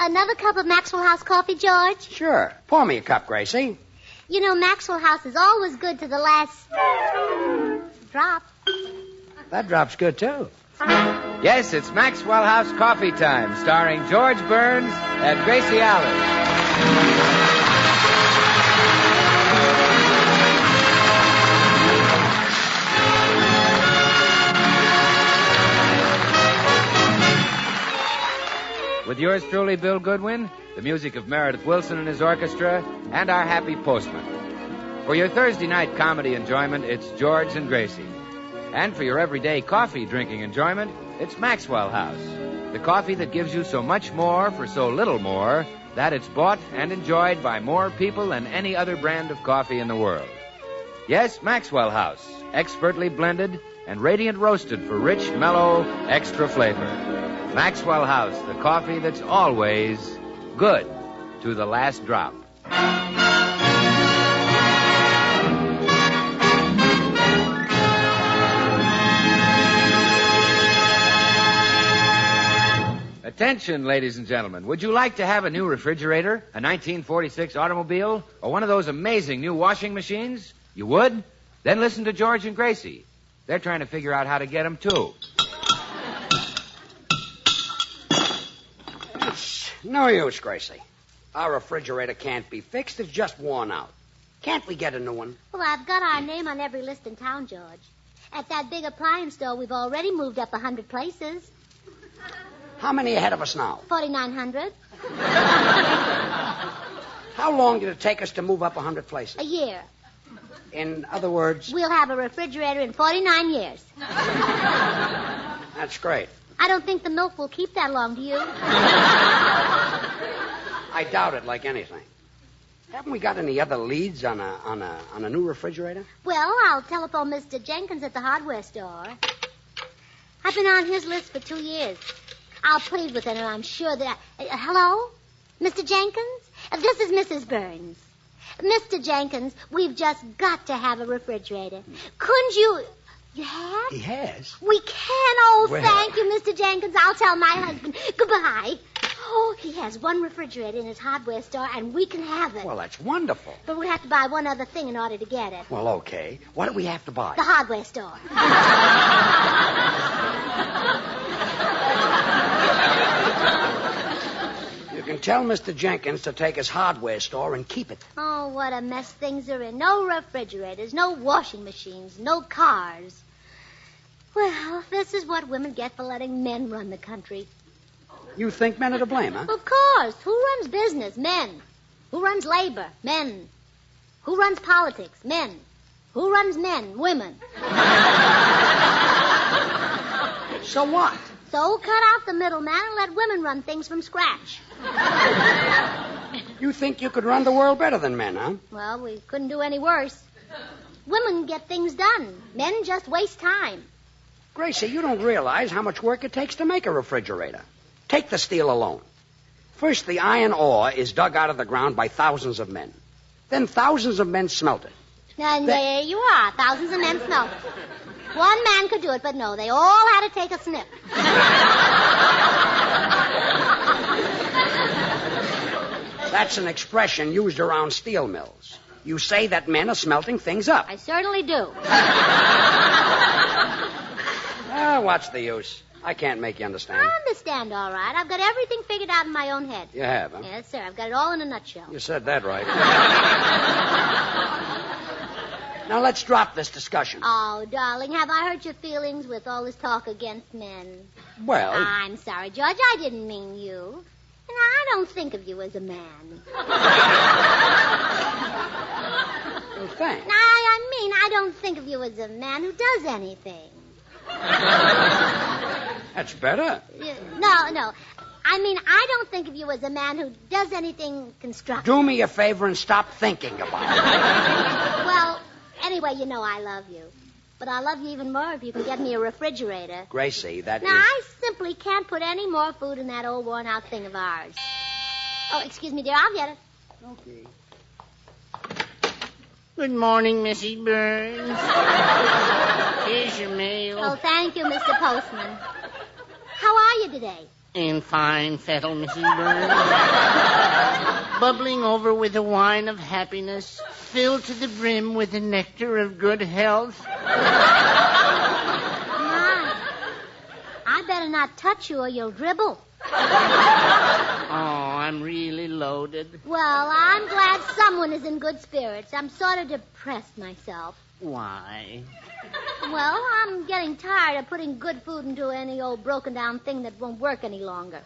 Another cup of Maxwell House coffee, George? Sure. Pour me a cup, Gracie. You know, Maxwell House is always good to the last drop. That drop's good, too. Yes, it's Maxwell House Coffee Time, starring George Burns and Gracie Allen. With yours truly, Bill Goodwin, the music of Meredith Wilson and his orchestra, and our happy postman. For your Thursday night comedy enjoyment, it's George and Gracie. And for your everyday coffee drinking enjoyment, it's Maxwell House. The coffee that gives you so much more for so little more that it's bought and enjoyed by more people than any other brand of coffee in the world. Yes, Maxwell House, expertly blended and radiant roasted for rich, mellow, extra flavor. Maxwell House, the coffee that's always good to the last drop. Attention, ladies and gentlemen. Would you like to have a new refrigerator, a 1946 automobile, or one of those amazing new washing machines? You would? Then listen to George and Gracie. They're trying to figure out how to get them, too. It's no use, Gracie. Our refrigerator can't be fixed. It's just worn out. Can't we get a new one? Well, I've got our name on every list in town, George. At that big appliance store, we've already moved up 100 places. How many ahead of us now? 4,900. How long did it take us to move up 100 places? A year. In other words? We'll have a refrigerator in 49 years. That's great. I don't think the milk will keep that long, do you? I doubt it like anything. Haven't we got any other leads on a new refrigerator? Well, I'll telephone Mr. Jenkins at the hardware store. I've been on his list for 2 years. I'll plead with him, and I'm sure that... hello? Mr. Jenkins? This is Mrs. Burns. Mr. Jenkins, we've just got to have a refrigerator. Couldn't you... You have? He has. We can. Oh, well... Thank you, Mr. Jenkins. I'll tell my husband. Goodbye. Oh, he has one refrigerator in his hardware store, and we can have it. Well, that's wonderful. But we have to buy one other thing in order to get it. Well, okay. What do we have to buy? The hardware store. You can tell Mr. Jenkins to take his hardware store and keep it. Oh, what a mess things are in. No refrigerators, no washing machines, no cars. Well, this is what women get for letting men run the country. You think men are to blame, huh? Of course. Who runs business? Men. Who runs labor? Men. Who runs politics? Men. Who runs men? Women. So what? So cut out the middleman and let women run things from scratch. You think you could run the world better than men, huh? Well, we couldn't do any worse. Women get things done. Men just waste time. Gracie, you don't realize how much work it takes to make a refrigerator. Take the steel alone. First, the iron ore is dug out of the ground by thousands of men. Then thousands of men smelt it. And there you are. Thousands of men smelt it. One man could do it, but no, they all had to take a snip. That's an expression used around steel mills. You say that men are smelting things up. I certainly do. What's the use? I can't make you understand. I understand, all right. I've got everything figured out in my own head. You have, huh? Yes, sir. I've got it all in a nutshell. You said that right. Now, let's drop this discussion. Oh, darling, have I hurt your feelings with all this talk against men? Well... I'm sorry, George. I didn't mean you. And I don't think of you as a man. Well, thanks. I mean, I don't think of you as a man who does anything. That's better. No. I mean, I don't think of you as a man who does anything constructive. Do me a favor and stop thinking about it. Well, anyway, you know I love you. But I'll love you even more if you can get me a refrigerator. Gracie, that now, I simply can't put any more food in that old worn-out thing of ours. Oh, excuse me, dear. I'll get it. Okay. Good morning, Mrs. Burns. Here's your mail. Oh, thank you, Mr. Postman. How are you today? In fine fettle, Mrs. Burns. Bubbling over with the wine of happiness, filled to the brim with the nectar of good health. My, I better not touch you or you'll dribble. Oh, I'm really loaded. Well, I'm glad someone is in good spirits. I'm sort of depressed myself. Why? Well, I'm getting tired of putting good food into any old broken-down thing that won't work any longer.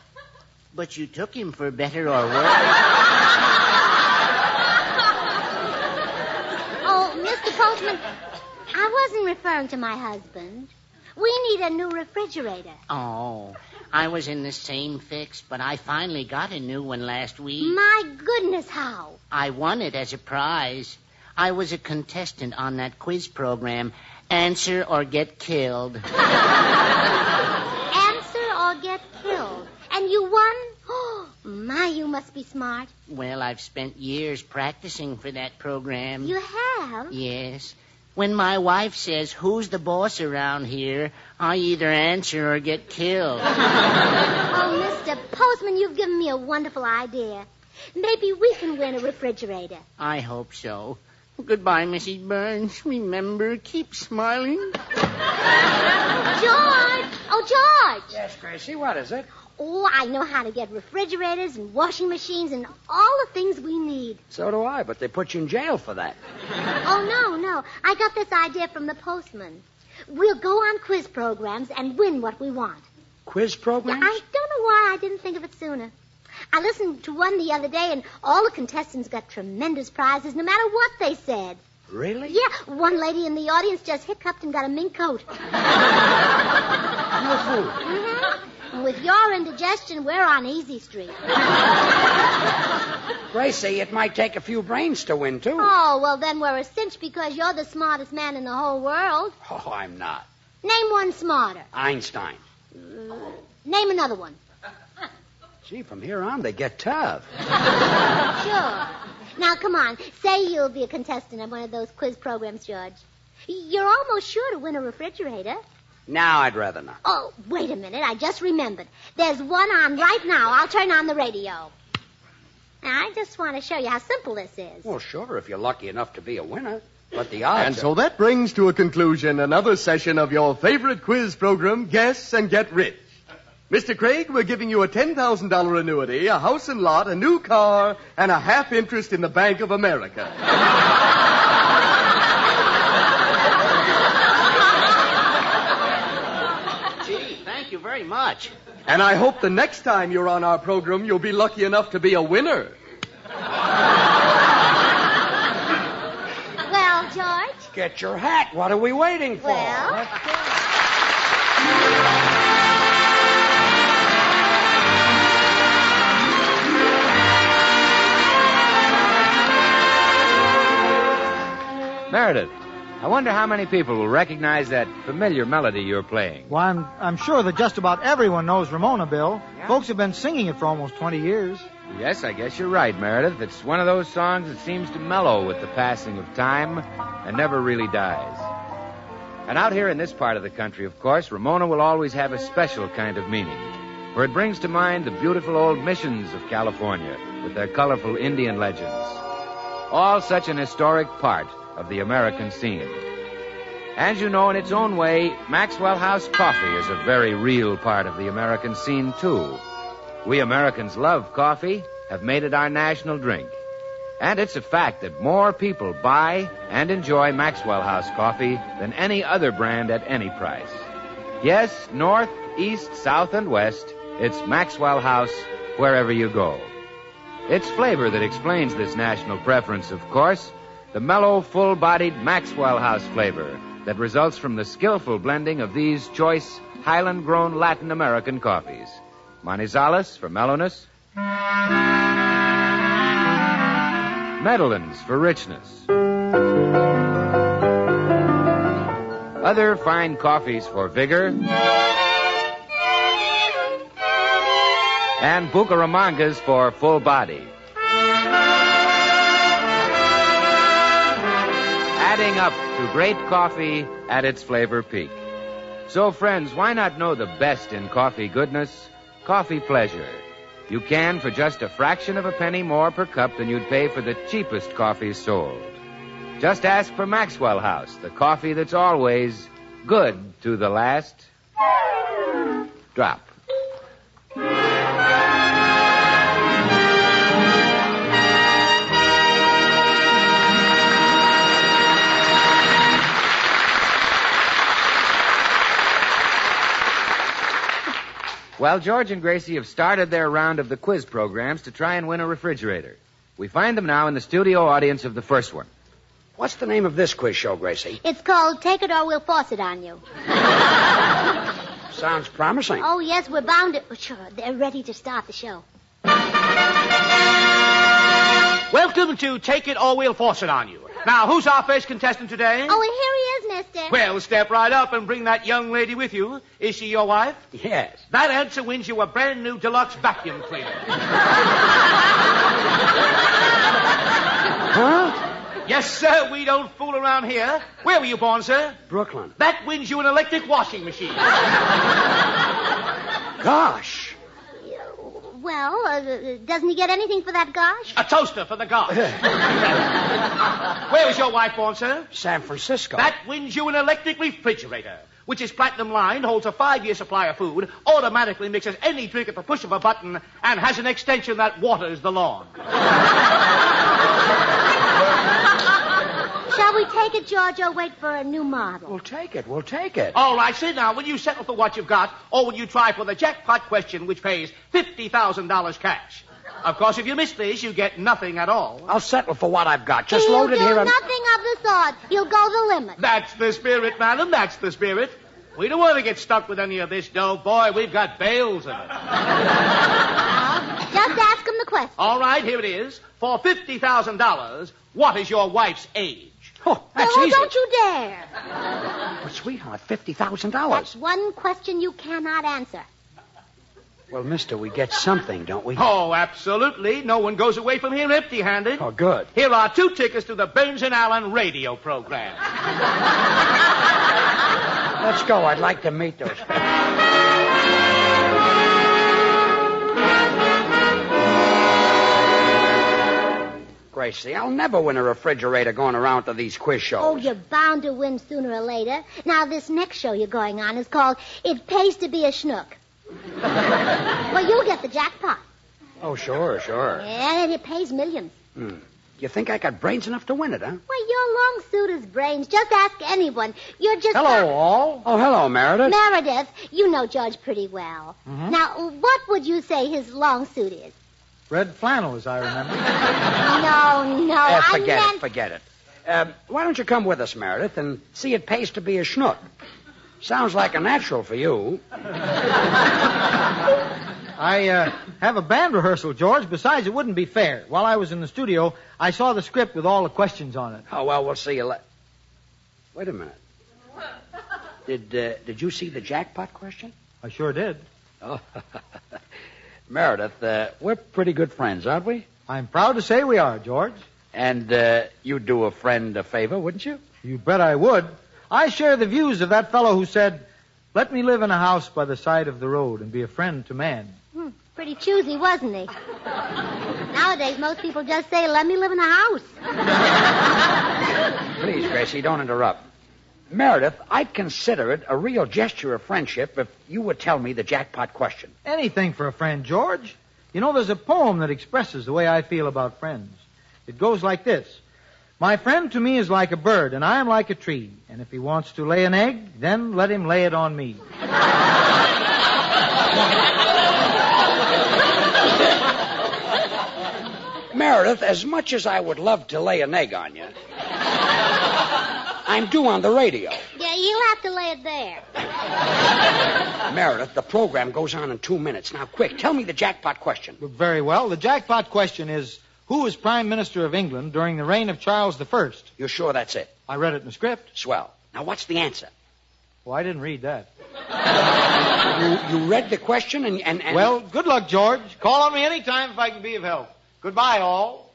But you took him for better or worse. Oh, Mr. Postman, I wasn't referring to my husband. We need a new refrigerator. Oh, I was in the same fix, but I finally got a new one last week. My goodness, how? I won it as a prize. I was a contestant on that quiz program, Answer or Get Killed. Answer or get killed. And you won? Oh, my, you must be smart. Well, I've spent years practicing for that program. You have? Yes. When my wife says, "Who's the boss around here?" I either answer or get killed. Oh, Mr. Postman, you've given me a wonderful idea. Maybe we can win a refrigerator. I hope so. Goodbye, Mrs. Burns. Remember, keep smiling. George! Oh, George! Yes, Gracie, what is it? Oh, I know how to get refrigerators and washing machines and all the things we need. So do I, but they put you in jail for that. Oh, no. I got this idea from the postman. We'll go on quiz programs and win what we want. Quiz programs? I don't know why I didn't think of it sooner. I listened to one the other day, and all the contestants got tremendous prizes, no matter what they said. Really? Yeah, one lady in the audience just hiccuped and got a mink coat. No food. Mm-hmm. And with your indigestion, we're on Easy Street. Gracie, it might take a few brains to win, too. Oh, well, then we're a cinch because you're the smartest man in the whole world. Oh, I'm not. Name one smarter. Einstein. Name another one. Gee, from here on, they get tough. Sure. Now, come on. Say you'll be a contestant on one of those quiz programs, George. You're almost sure to win a refrigerator. Now I'd rather not. Oh, wait a minute. I just remembered. There's one on right now. I'll turn on the radio. Now, I just want to show you how simple this is. Well, sure, if you're lucky enough to be a winner. But the odds And so that brings to a conclusion another session of your favorite quiz program, Guess and Get Rich. Mr. Craig, we're giving you a $10,000 annuity, a house and lot, a new car, and a half interest in the Bank of America. Gee, thank you very much. And I hope the next time you're on our program, you'll be lucky enough to be a winner. Well, George? Get your hat. What are we waiting for? Well? Let's go. Meredith, I wonder how many people will recognize that familiar melody you're playing. Well, I'm sure that just about everyone knows Ramona, Bill. Yeah. Folks have been singing it for almost 20 years. Yes, I guess you're right, Meredith. It's one of those songs that seems to mellow with the passing of time and never really dies. And out here in this part of the country, of course, Ramona will always have a special kind of meaning, for it brings to mind the beautiful old missions of California with their colorful Indian legends. All such an historic part of the American scene. As you know, in its own way, Maxwell House coffee is a very real part of the American scene, too. We Americans love coffee, have made it our national drink. And it's a fact that more people buy and enjoy Maxwell House coffee than any other brand at any price. Yes, north, east, south, and west, it's Maxwell House wherever you go. It's flavor that explains this national preference, of course. The mellow, full-bodied Maxwell House flavor that results from the skillful blending of these choice, Highland-grown Latin American coffees. Manizales for mellowness. Medellins for richness. Other fine coffees for vigor. And Bucaramangas for full body. Adding up to great coffee at its flavor peak. So, friends, why not know the best in coffee goodness? Coffee Pleasure. You can for just a fraction of a penny more per cup than you'd pay for the cheapest coffee sold. Just ask for Maxwell House, the coffee that's always good to the last drop. Well, George and Gracie have started their round of the quiz programs to try and win a refrigerator. We find them now in the studio audience of the first one. What's the name of this quiz show, Gracie? It's called Take It or We'll Force It on You. Sounds promising. Oh, yes, we're bound to... Sure, they're ready to start the show. Welcome to Take It or We'll Force It on You. Now, who's our first contestant today? Oh, and here he is, mister. Well, step right up and bring that young lady with you. Is she your wife? Yes. That answer wins you a brand new deluxe vacuum cleaner. Huh? Yes, sir, we don't fool around here. Where were you born, sir? Brooklyn. That wins you an electric washing machine. Gosh. Well, doesn't he get anything for that gosh? A toaster for the gosh. Where was your wife born, sir? San Francisco. That wins you an electric refrigerator, which is platinum-lined, holds a 5-year supply of food, automatically mixes any drink at the push of a button, and has an extension that waters the lawn. Shall we take it, George, or wait for a new model? We'll take it. We'll take it. All right, sit now. Will you settle for what you've got, or will you try for the jackpot question, which pays $50,000 cash? Of course, if you miss this, you get nothing at all. I'll settle for what I've got. Just He'll load it here and... nothing of the sort. He'll go the limit. That's the spirit, madam. That's the spirit. We don't want to get stuck with any of this dough. Boy, we've got bales of it. Just ask him the question. All right, here it is. For $50,000, what is your wife's age? Oh, that's Oh, easy. don't you dare. But, sweetheart, $50,000. That's one question you cannot answer. Well, mister, we get something, don't we? Oh, absolutely. No one goes away from here empty-handed. Oh, good. Here are 2 tickets to the Burns and Allen radio program. Let's go. I'd like to meet those people. Gracie, I'll never win a refrigerator going around to these quiz shows. Oh, you're bound to win sooner or later. Now, this next show you're going on is called It Pays to Be a Schnook. Well, you'll get the jackpot. Oh, sure. Yeah, and it pays millions. You think I got brains enough to win it, huh? Well, your long suit is brains. Just ask anyone. You're just... Hello, all. Oh, hello, Meredith. Meredith, you know George pretty well. Mm-hmm. Now, what would you say his long suit is? Red flannel, as I remember. No, Forget it. Why don't you come with us, Meredith, and see it pays to be a schnook? Sounds like a natural for you. I have a band rehearsal, George. Besides, it wouldn't be fair. While I was in the studio, I saw the script with all the questions on it. Oh, well, we'll see you later. Wait a minute. Did you see the jackpot question? I sure did. Oh, Meredith, we're pretty good friends, aren't we? I'm proud to say we are, George. And you'd do a friend a favor, wouldn't you? You bet I would. I share the views of that fellow who said, "Let me live in a house by the side of the road and be a friend to man." Pretty choosy, wasn't he? Nowadays, most people just say, "Let me live in a house." Please, Gracie, don't interrupt. Meredith, I'd consider it a real gesture of friendship if you would tell me the jackpot question. Anything for a friend, George. You know, there's a poem that expresses the way I feel about friends. It goes like this. My friend to me is like a bird, and I am like a tree. And if he wants to lay an egg, then let him lay it on me. Meredith, as much as I would love to lay an egg on you, I'm due on the radio. Yeah, you'll have to lay it there. Meredith, the program goes on in 2 minutes. Now, quick, tell me the jackpot question. Very well. The jackpot question is, who was Prime Minister of England during the reign of Charles I? You're sure that's it? I read it in the script. Swell. Now, what's the answer? Well, I didn't read that. You read the question and... Well, good luck, George. Call on me any time if I can be of help. Goodbye, all.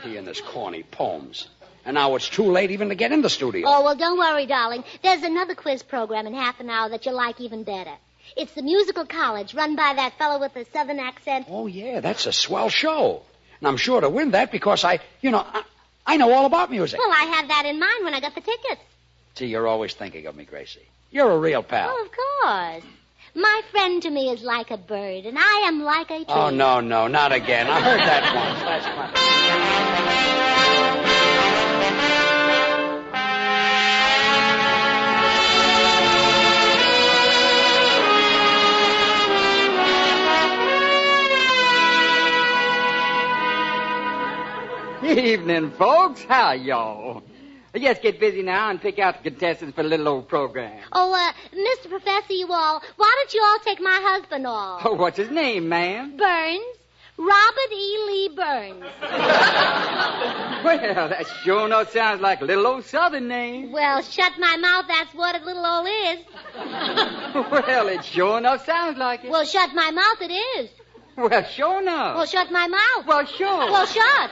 He and his corny poems. And now it's too late even to get in the studio. Oh, well, don't worry, darling. There's another quiz program in half an hour that you'll like even better. It's the musical college run by that fellow with the southern accent. Oh, yeah, that's a swell show. And I'm sure to win that because I know all about music. Well, I had that in mind when I got the tickets. See, you're always thinking of me, Gracie. You're a real pal. Oh, of course. My friend to me is like a bird, and I am like a tree. Oh, no, not again. I heard that once. That's funny. Evening, folks. How y'all? Let's get busy now and pick out the contestants for the little old program. Oh, Mr. Professor, you all, why don't you all take my husband off? Oh, what's his name, ma'am? Burns. Robert E. Lee Burns. Well, that sure enough sounds like a little old southern name. Well, shut my mouth, that's what a little old is. Well, it sure enough sounds like it. Well, shut my mouth, it is. Well, sure enough. Well, shut my mouth. Well, sure. Well, shut.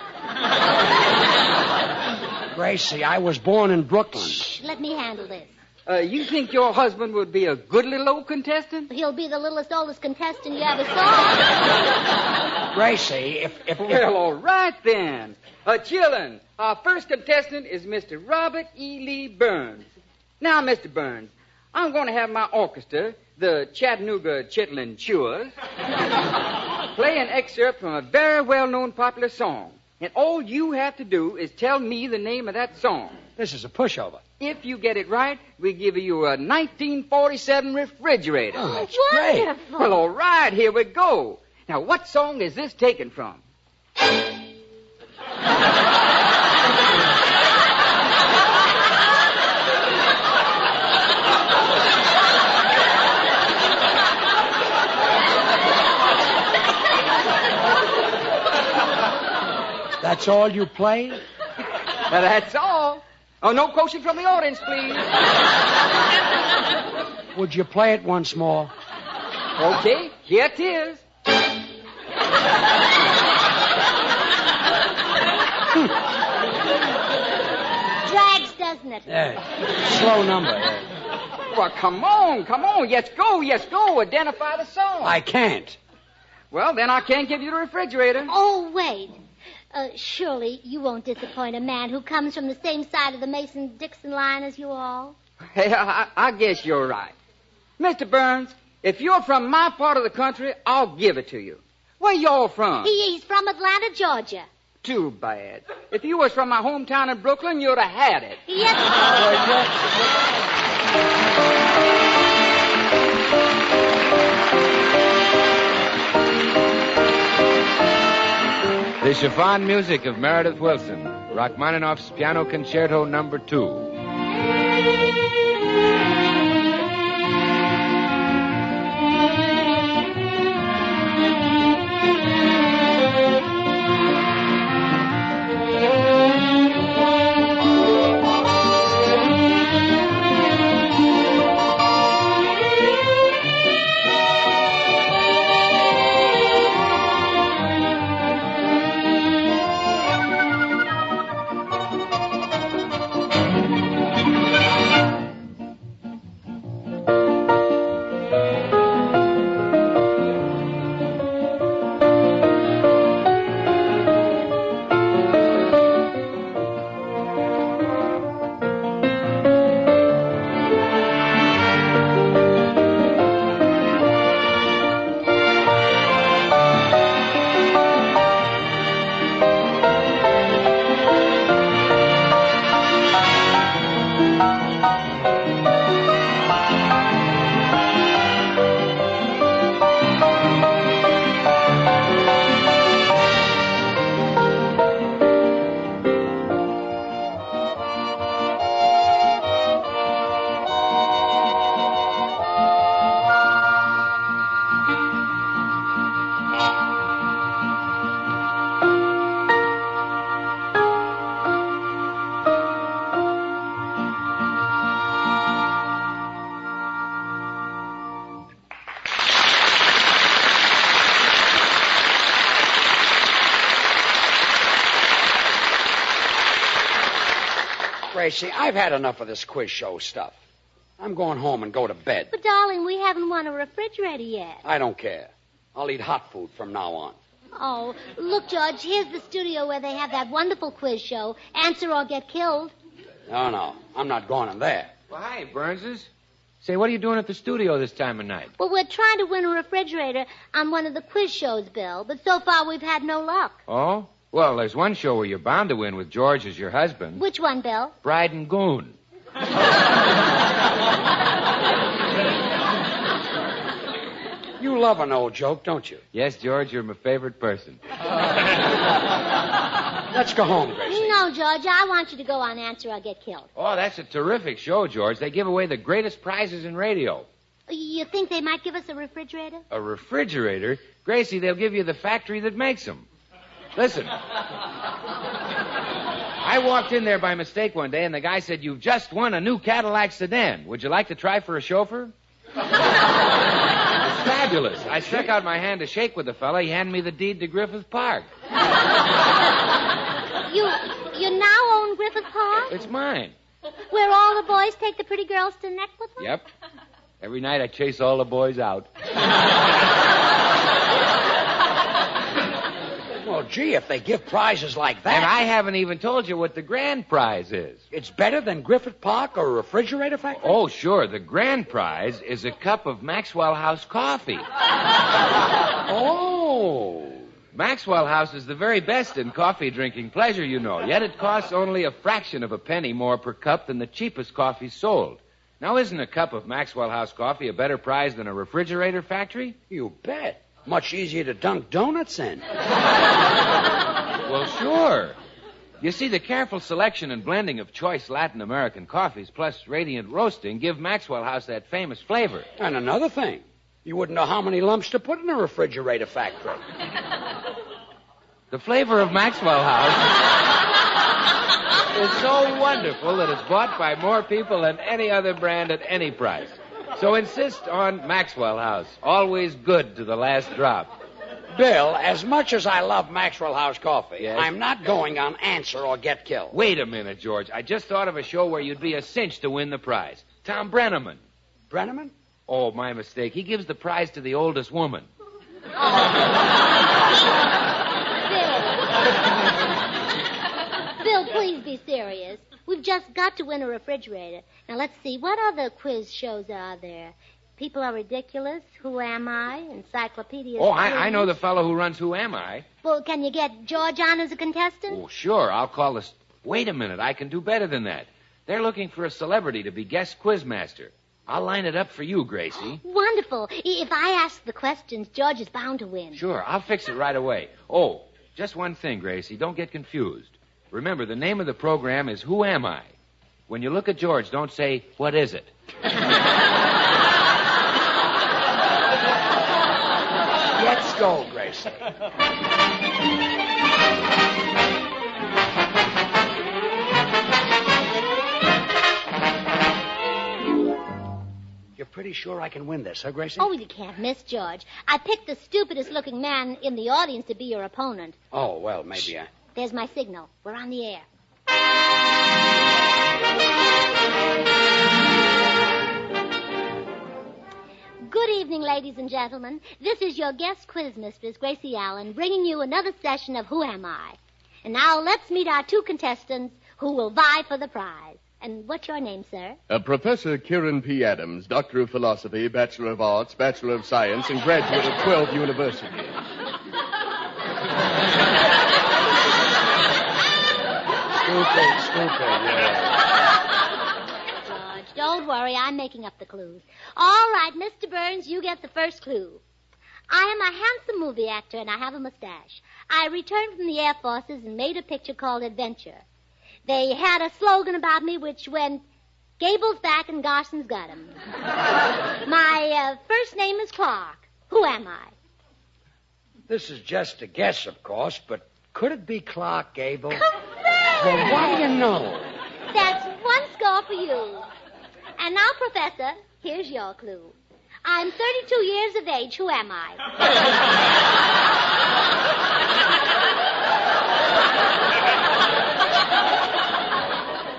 Gracie, I was born in Brooklyn. Shh, let me handle this. You think your husband would be a good little old contestant? He'll be the littlest, oldest contestant you ever saw. Gracie, if... Well, all right, then. Chillin', our first contestant is Mr. Robert E. Lee Burns. Now, Mr. Burns, I'm going to have my orchestra, the Chattanooga Chitlin' Chewers, play an excerpt from a very well-known popular song. And all you have to do is tell me the name of that song. This is a pushover. If you get it right, we give you a 1947 refrigerator. Oh, that's Wonderful. great. Well, all right, here we go. Now, what song is this taken from? That's all you play? That's all. Oh, no quotient from the audience, please. Would you play it once more? Okay, here it is. Drags, doesn't it? Yeah. Slow number. Yeah. Well, come on. Yes, go. Identify the song. I can't. Well, then I can't give you the refrigerator. Oh, wait. Surely you won't disappoint a man who comes from the same side of the Mason-Dixon line as you all. Hey, I guess you're right. Mr. Burns, if you're from my part of the country, I'll give it to you. Where y'all from? He's from Atlanta, Georgia. Too bad. If you was from my hometown in Brooklyn, you'd have had it. Yes. The chiffon music of Meredith Willson, Rachmaninoff's Piano Concerto No. 2. Gracie, I've had enough of this quiz show stuff. I'm going home and go to bed. But, darling, we haven't won a refrigerator yet. I don't care. I'll eat hot food from now on. Oh, look, George, here's the studio where they have that wonderful quiz show, Answer or Get Killed. No, I'm not going in there. Well, hi, Burnses. Say, what are you doing at the studio this time of night? Well, we're trying to win a refrigerator on one of the quiz shows, Bill, but so far we've had no luck. Oh? Well, there's one show where you're bound to win with George as your husband. Which one, Bill? Bride and Goon. You love an old joke, don't you? Yes, George, you're my favorite person. Let's go home, Gracie. No, George, I want you to go on Answer or Get Killed. Oh, that's a terrific show, George. They give away the greatest prizes in radio. You think they might give us a refrigerator? A refrigerator? Gracie, they'll give you the factory that makes them. Listen. I walked in there by mistake one day, and the guy said, "You've just won a new Cadillac sedan. Would you like to try for a chauffeur?" It's fabulous. I stuck out my hand to shake with the fella. He handed me the deed to Griffith Park. You now own Griffith Park? It's mine. Where all the boys take the pretty girls to neck with them? Yep. Every night I chase all the boys out. Well, gee, if they give prizes like that... And I haven't even told you what the grand prize is. It's better than Griffith Park or a refrigerator factory? Oh, sure. The grand prize is a cup of Maxwell House coffee. Oh. Maxwell House is the very best in coffee-drinking pleasure, you know. Yet it costs only a fraction of a penny more per cup than the cheapest coffee sold. Now, isn't a cup of Maxwell House coffee a better prize than a refrigerator factory? You bet. Much easier to dunk donuts in. Well, sure. You see, the careful selection and blending of choice Latin American coffees plus radiant roasting give Maxwell House that famous flavor. And another thing, you wouldn't know how many lumps to put in a refrigerator factory. The flavor of Maxwell House is so wonderful that it's bought by more people than any other brand at any price. So insist on Maxwell House. Always good to the last drop. Bill, as much as I love Maxwell House coffee, yes? I'm not going on Answer or Get Killed. Wait a minute, George. I just thought of a show where you'd be a cinch to win the prize. Tom Brenneman. Brenneman? Oh, my mistake. He gives the prize to the oldest woman. Bill, please be serious. We've just got to win a refrigerator. Now, let's see. What other quiz shows are there? People Are Ridiculous, Who Am I, Encyclopedia. Oh, I know the fellow who runs Who Am I? Well, can you get George on as a contestant? Oh, sure. I'll call the... Wait a minute. I can do better than that. They're looking for a celebrity to be guest quizmaster. I'll line it up for you, Gracie. Wonderful. If I ask the questions, George is bound to win. Sure. I'll fix it right away. Oh, just one thing, Gracie. Don't get confused. Remember, the name of the program is Who Am I? When you look at George, don't say, what is it? Let's go, Gracie. You're pretty sure I can win this, huh, Gracie? Oh, you can't miss, George. I picked the stupidest-looking man in the audience to be your opponent. Oh, well, maybe I... There's my signal. We're on the air. Good evening, ladies and gentlemen. This is your guest quiz mistress, Gracie Allen, bringing you another session of Who Am I? And now let's meet our two contestants who will vie for the prize. And what's your name, sir? Professor Kieran P. Adams, Doctor of Philosophy, Bachelor of Arts, Bachelor of Science, and graduate of 12 universities. Stupid, yeah. George, don't worry. I'm making up the clues. All right, Mr. Burns, you get the first clue. I am a handsome movie actor, and I have a mustache. I returned from the Air Forces and made a picture called Adventure. They had a slogan about me which went, Gable's back and Garson's got him. My first name is Clark. Who am I? This is just a guess, of course, but could it be Clark Gable? Correct! Well, what do you know? That's one score for you. And now, Professor, here's your clue. I'm 32 years of age. Who am I?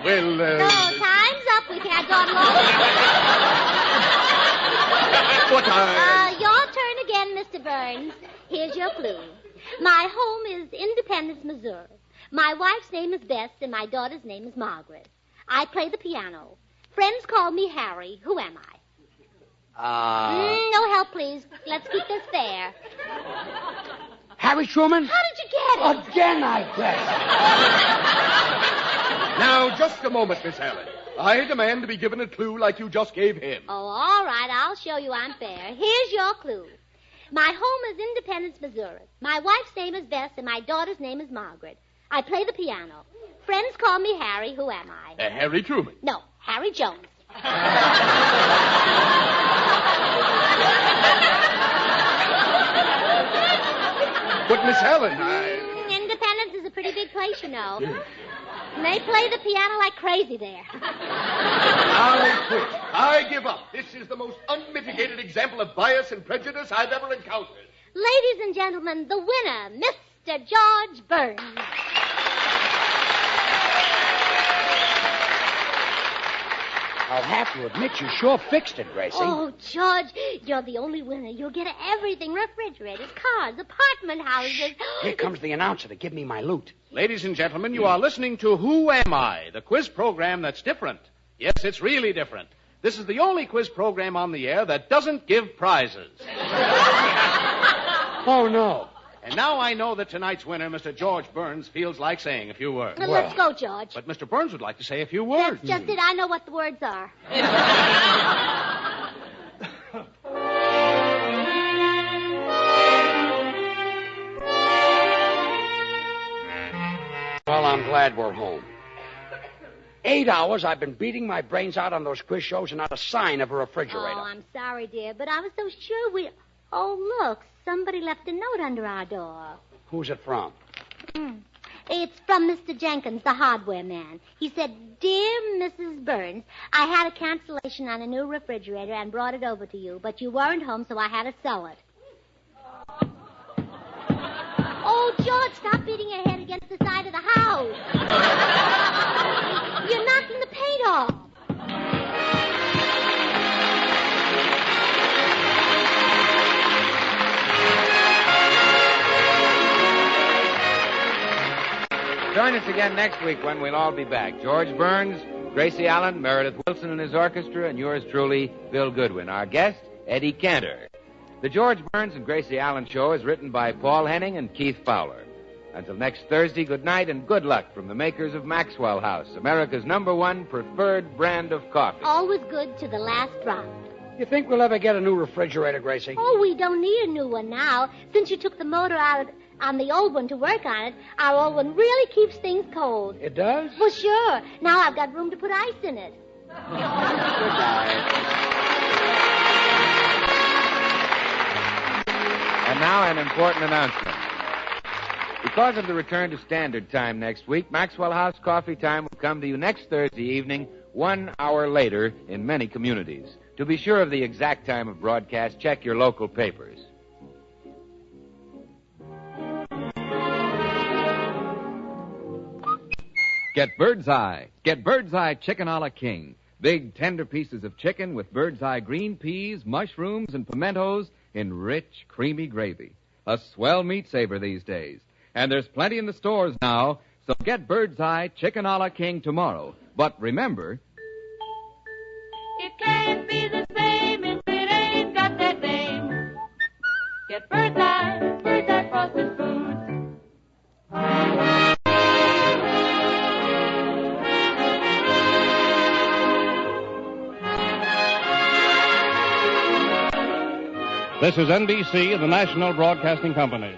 Well, No, time's up. We can't go on long. Your turn again, Mr. Burns. Here's your clue. My home is Independence, Missouri. My wife's name is Bess, and my daughter's name is Margaret. I play the piano. Friends call me Harry. Who am I? No help, please. Let's keep this fair. Harry Truman? How did you get it? Again, I guess. Now, just a moment, Miss Allen. I demand to be given a clue like you just gave him. Oh, all right. I'll show you I'm fair. Here's your clue. My home is Independence, Missouri. My wife's name is Bess, and my daughter's name is Margaret. I play the piano. Friends call me Harry. Who am I? Harry Truman. No, Harry Jones. But, Miss Allen, Independence is a pretty big place, you know. And they play the piano like crazy there. I quit. I give up. This is the most unmitigated example of bias and prejudice I've ever encountered. Ladies and gentlemen, the winner, Mr. George Burns. I'll have to admit you sure fixed it, Gracie. Oh, George, you're the only winner. You'll get everything, refrigerators, cars, apartment houses. Here comes the announcer to give me my loot. Ladies and gentlemen, you are listening to Who Am I, the quiz program that's different. Yes, it's really different. This is the only quiz program on the air that doesn't give prizes. Oh, no. And now I know that tonight's winner, Mr. George Burns, feels like saying a few words. Let's go, George. But Mr. Burns would like to say a few words. That's just it. I know what the words are. Well, I'm glad we're home. 8 hours I've been beating my brains out on those quiz shows and not a sign of a refrigerator. Oh, I'm sorry, dear, but I was so sure we... Oh, look, somebody left a note under our door. Who's it from? It's from Mr. Jenkins, the hardware man. He said, Dear Mrs. Burns, I had a cancellation on a new refrigerator and brought it over to you, but you weren't home, so I had to sell it. Oh, George, stop beating your head against the side of the house. You're knocking the paint off. Join us again next week when we'll all be back. George Burns, Gracie Allen, Meredith Wilson and his orchestra, and yours truly, Bill Goodwin. Our guest, Eddie Cantor. The George Burns and Gracie Allen Show is written by Paul Henning and Keith Fowler. Until next Thursday, good night and good luck from the makers of Maxwell House, America's #1 preferred brand of coffee. Always good to the last drop. You think we'll ever get a new refrigerator, Gracie? Oh, we don't need a new one now. Since you took the motor out on the old one to work on it, our old one really keeps things cold. It does? Well, sure. Now I've got room to put ice in it. Good night. And now an important announcement. Because of the return to standard time next week, Maxwell House Coffee Time will come to you next Thursday evening, 1 hour later in many communities. To be sure of the exact time of broadcast, check your local papers. Get Birdseye. Get Birdseye Chicken a la King. Big, tender pieces of chicken with Birdseye green peas, mushrooms, and pimentos in rich, creamy gravy. A swell meat saver these days. And there's plenty in the stores now, so get Birdseye Chicken a la King tomorrow. But remember... It can't be the same if it ain't got that name. Get Birdseye Frosted Foods. This is NBC, the National Broadcasting Company.